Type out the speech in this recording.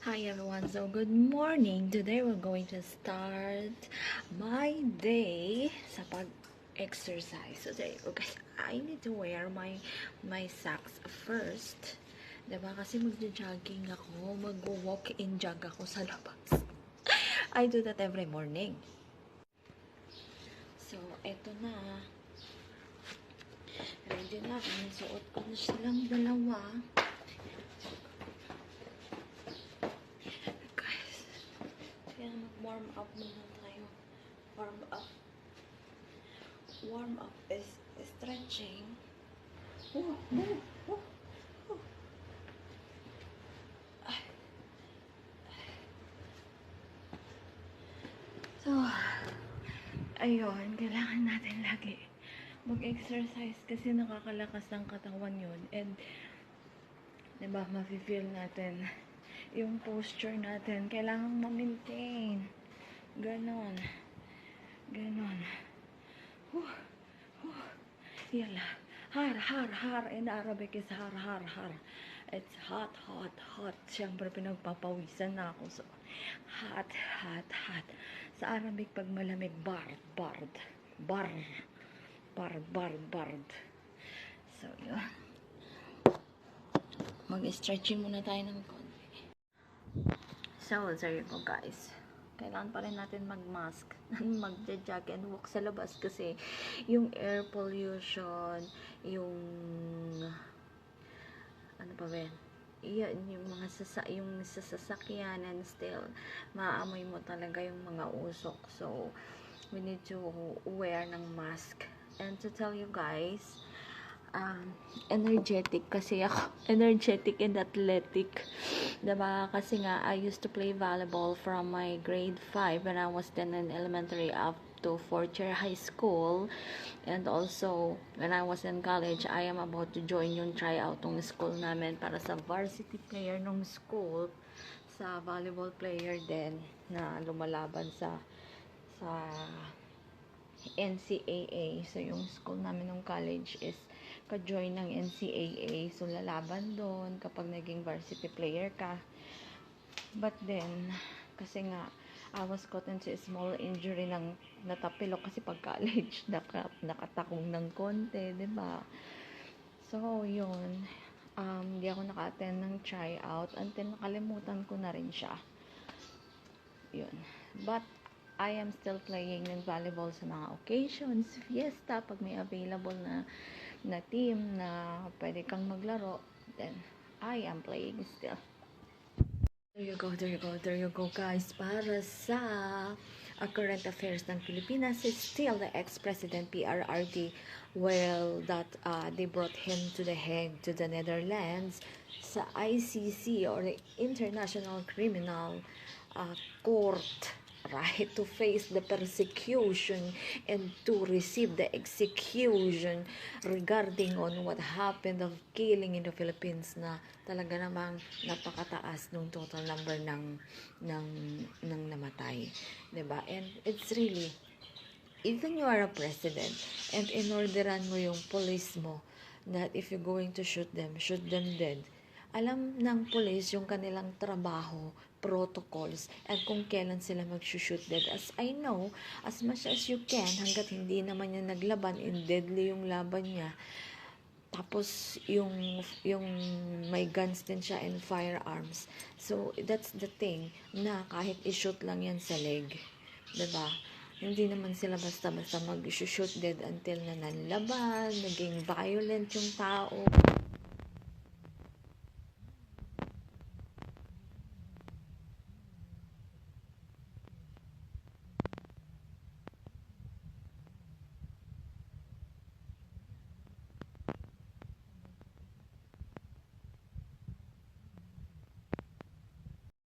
Hi everyone, so good morning. Today we're going to start my day sa pag-exercise. So today, okay, I need to wear my socks first. Diba? Kasi magja-jogging ako, mag-walk-in jog ako sa labas. I do that every morning. So, eto na. Ready na. Suot ko na silang dalawa. Warm up muna tayo. Warm up is stretching. So, ayun, kailangan natin lagi mag-exercise kasi nakakalakas ng katawan yun. And, diba, mafe-feel natin yung posture natin. Kailangan ma-maintain. Ganon. Yala. Har. In Arabic is har. It's hot. Siyempre, pinagpapawisan na ako. So, hot. Sa Arabic, pag malamig, bard. So, yun. Mag-stretching muna tayo ng konti. So, there you go, guys. Kailangan pa rin natin mag-mask, mag-jog and walk sa labas kasi yung air pollution, yung ano pa ba yan, yung mga yung sasakyan and still maaamoy mo talaga yung mga usok. So, we need to wear ng mask. And to tell you guys, energetic kasi ako. Energetic and athletic. Diba? Kasi nga, I used to play volleyball from my grade 5 when I was then in elementary up to 4th year high school. And also, when I was in college, I am about to join yung tryout ng school namin para sa varsity player ng school. Sa volleyball player din na lumalaban sa NCAA. So, yung school namin ng college is ka-join ng NCAA. So, lalaban doon kapag naging varsity player ka. But then, kasi nga, I was caught into a small injury ng natapilok kasi pag college, nakatakong ng konti, diba? So, yun. Hindi ako naka-attend ng tryout until nakalimutan ko na rin siya. Yun. But, I am still playing ng volleyball sa mga occasions, fiesta, pag may available na team na pwede kang maglaro, then I am playing still. There you go guys. Para sa current affairs ng Pilipinas, is still the ex-president PRRD, well, that they brought him to The Hague, to the Netherlands, sa ICC or the International Criminal Court, right, to face the persecution and to receive the execution regarding on what happened of killing in the Philippines na talaga namang napakataas nung total number ng namatay, diba? And it's really, even you are a president and inorderan mo yung police mo that if you're going to shoot them dead. Alam ng police yung kanilang trabaho, protocols, at kung kailan sila mag-shoot dead. As I know, as much as you can, hanggat hindi naman niya naglaban, and deadly yung laban niya, tapos yung may guns din siya and firearms. So, that's the thing, na kahit i-shoot lang yan sa leg, diba? Hindi naman sila basta mag-shoot dead until na nanlaban, naging violent yung tao.